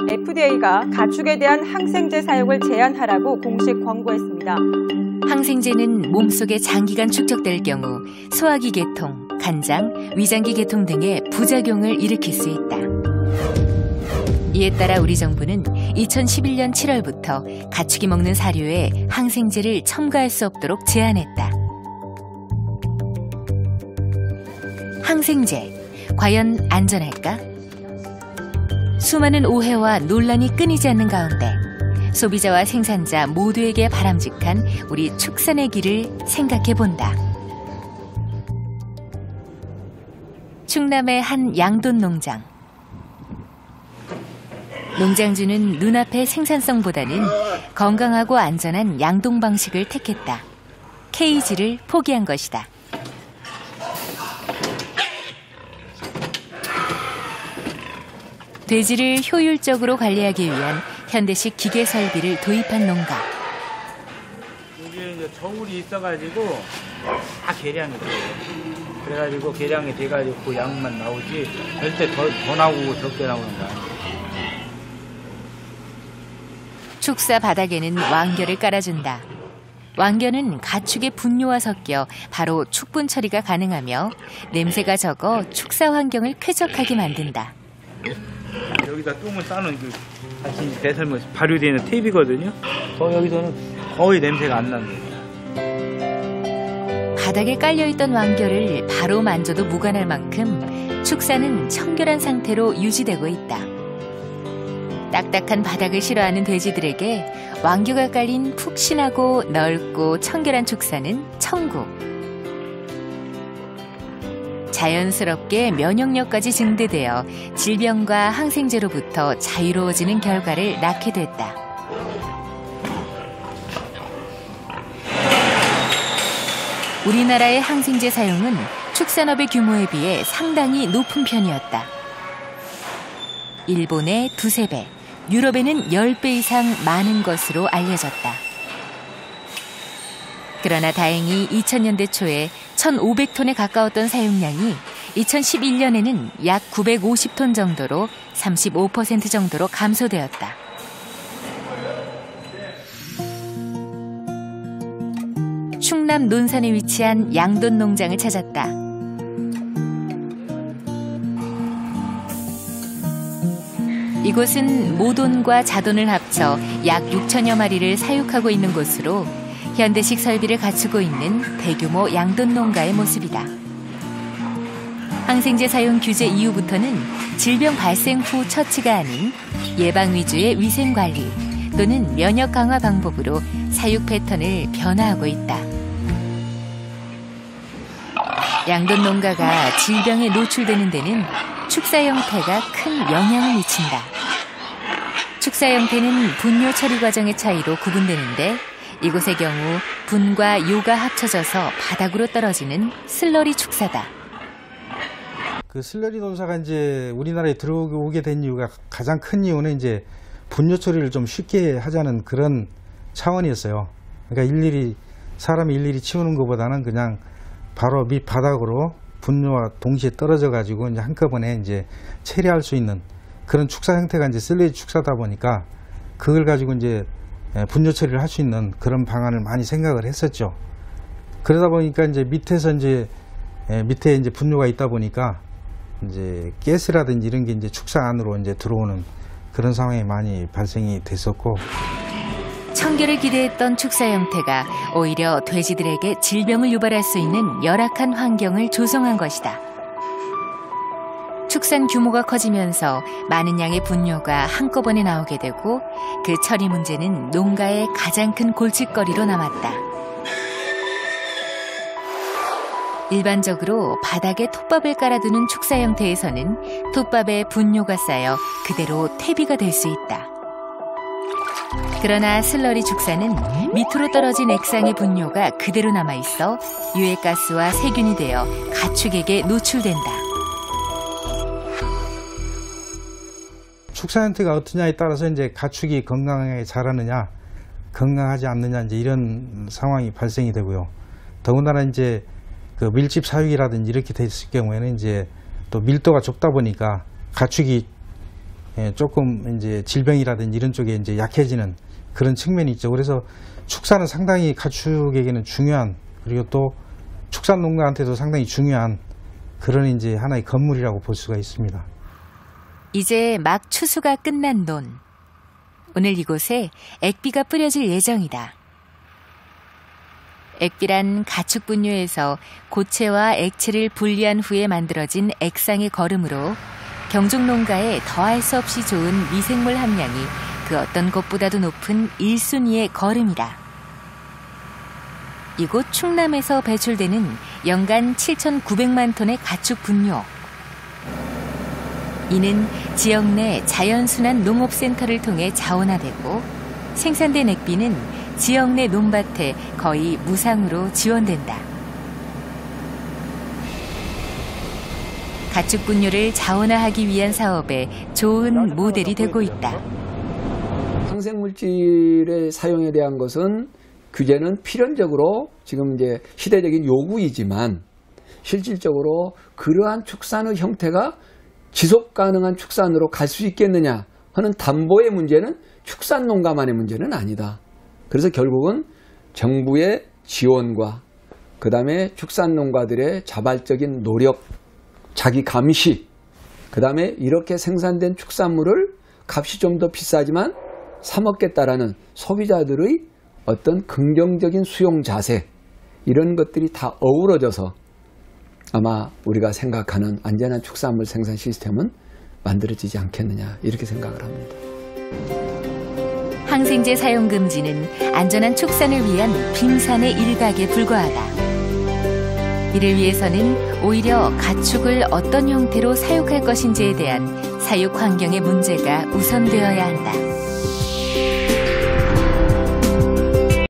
FDA가 가축에 대한 항생제 사용을 제한하라고 공식 권고했습니다. 항생제는 몸속에 장기간 축적될 경우 소화기 계통, 간장, 위장기 계통 등의 부작용을 일으킬 수 있다. 이에 따라 우리 정부는 2011년 7월부터 가축이 먹는 사료에 항생제를 첨가할 수 없도록 제한했다. 항생제, 과연 안전할까? 수많은 오해와 논란이 끊이지 않는 가운데 소비자와 생산자 모두에게 바람직한 우리 축산의 길을 생각해본다. 충남의 한 양돈 농장. 농장주는 눈앞의 생산성보다는 건강하고 안전한 양동 방식을 택했다. 케이지를 포기한 것이다. 돼지를 효율적으로 관리하기 위한 현대식 기계 설비를 도입한 농가. 여기 이제 저울이 있어가지고 다 계량이 돼요. 그래가지고 계량이 돼가지고 그 양만 나오지 절대 더 나오고 적게 나오는 거 아니에요. 축사 바닥에는 왕겨를 깔아준다. 왕겨는 가축의 분뇨와 섞여 바로 축분 처리가 가능하며 냄새가 적어 축사 환경을 쾌적하게 만든다. 여기다 똥을 싸는 그 같이 배설물 발효되어 있는 탭이거든요. 여기서는 거의 냄새가 안 난대요. 바닥에 깔려있던 왕겨를 바로 만져도 무관할 만큼 축사는 청결한 상태로 유지되고 있다. 딱딱한 바닥을 싫어하는 돼지들에게 왕겨가 깔린 푹신하고 넓고 청결한 축사는 천국. 자연스럽게 면역력까지 증대되어 질병과 항생제로부터 자유로워지는 결과를 낳게 됐다. 우리나라의 항생제 사용은 축산업의 규모에 비해 상당히 높은 편이었다. 일본의 2~3배, 유럽에는 10배 이상 많은 것으로 알려졌다. 그러나 다행히 2000년대 초에 1,500톤에 가까웠던 사용량이 2011년에는 약 950톤 정도로 35% 정도로 감소되었다. 충남 논산에 위치한 양돈 농장을 찾았다. 이곳은 모돈과 자돈을 합쳐 약 6천여 마리를 사육하고 있는 곳으로 현대식 설비를 갖추고 있는 대규모 양돈 농가의 모습이다. 항생제 사용 규제 이후부터는 질병 발생 후 처치가 아닌 예방 위주의 위생 관리 또는 면역 강화 방법으로 사육 패턴을 변화하고 있다. 양돈 농가가 질병에 노출되는 데는 축사 형태가 큰 영향을 미친다. 축사 형태는 분뇨 처리 과정의 차이로 구분되는데 이곳의 경우 분과 요가 합쳐져서 바닥으로 떨어지는 슬러리 축사다. 그 슬러리 논사가 이제 우리나라에 들어오게 된 이유가 가장 큰 이유는 이제 분뇨 처리를 좀 쉽게 하자는 그런 차원이었어요. 그러니까 사람이 일일이 치우는 것보다는 그냥 바로 밑바닥으로 분뇨와 동시에 떨어져 가지고 이제 한꺼번에 이제 처리할 수 있는 그런 축사 형태가 이제 슬러리 축사다 보니까 그걸 가지고 이제 분뇨 처리를 할 수 있는 그런 방안을 많이 생각을 했었죠. 그러다 보니까 이제 밑에 이제 분뇨가 있다 보니까 이제 가스라든지 이런 게 이제 축사 안으로 이제 들어오는 그런 상황이 많이 발생이 됐었고. 청결을 기대했던 축사 형태가 오히려 돼지들에게 질병을 유발할 수 있는 열악한 환경을 조성한 것이다. 축산 규모가 커지면서 많은 양의 분뇨가 한꺼번에 나오게 되고 그 처리 문제는 농가의 가장 큰 골칫거리로 남았다. 일반적으로 바닥에 톱밥을 깔아두는 축사 형태에서는 톱밥에 분뇨가 쌓여 그대로 퇴비가 될 수 있다. 그러나 슬러리 축사는 밑으로 떨어진 액상의 분뇨가 그대로 남아있어 유해가스와 세균이 되어 가축에게 노출된다. 축사 형태가 어떠냐에 따라서 이제 가축이 건강하게 자라느냐, 건강하지 않느냐 이제 이런 상황이 발생이 되고요. 더군다나 이제 그 밀집 사육이라든지 이렇게 됐을 경우에는 이제 또 밀도가 좁다 보니까 가축이 조금 이제 질병이라든지 이런 쪽에 이제 약해지는 그런 측면이 있죠. 그래서 축사는 상당히 가축에게는 중요한, 그리고 또 축산농가한테도 상당히 중요한 그런 이제 하나의 건물이라고 볼 수가 있습니다. 이제 막 추수가 끝난 논. 오늘 이곳에 액비가 뿌려질 예정이다. 액비란 가축 분뇨에서 고체와 액체를 분리한 후에 만들어진 액상의 거름으로 경중 농가에 더할 수 없이 좋은 미생물 함량이 그 어떤 것보다도 높은 1순위의 거름이다. 이곳 충남에서 배출되는 연간 7,900만 톤의 가축 분뇨. 이는 지역 내 자연순환 농업센터를 통해 자원화되고 생산된 액비는 지역 내 논밭에 거의 무상으로 지원된다. 가축 분뇨를 자원화하기 위한 사업에 좋은 모델이 되고 있다. 항생물질의 사용에 대한 것은 규제는 필연적으로 지금 이제 시대적인 요구이지만 실질적으로 그러한 축산의 형태가 지속 가능한 축산으로 갈 수 있겠느냐 하는 담보의 문제는 축산 농가만의 문제는 아니다. 그래서 결국은 정부의 지원과 그 다음에 축산 농가들의 자발적인 노력, 자기 감시, 그 다음에 이렇게 생산된 축산물을 값이 좀 더 비싸지만 사 먹겠다라는 소비자들의 어떤 긍정적인 수용 자세, 이런 것들이 다 어우러져서 아마 우리가 생각하는 안전한 축산물 생산 시스템은 만들어지지 않겠느냐, 이렇게 생각을 합니다. 항생제 사용 금지는 안전한 축산을 위한 빙산의 일각에 불과하다. 이를 위해서는 오히려 가축을 어떤 형태로 사육할 것인지에 대한 사육 환경의 문제가 우선되어야 한다.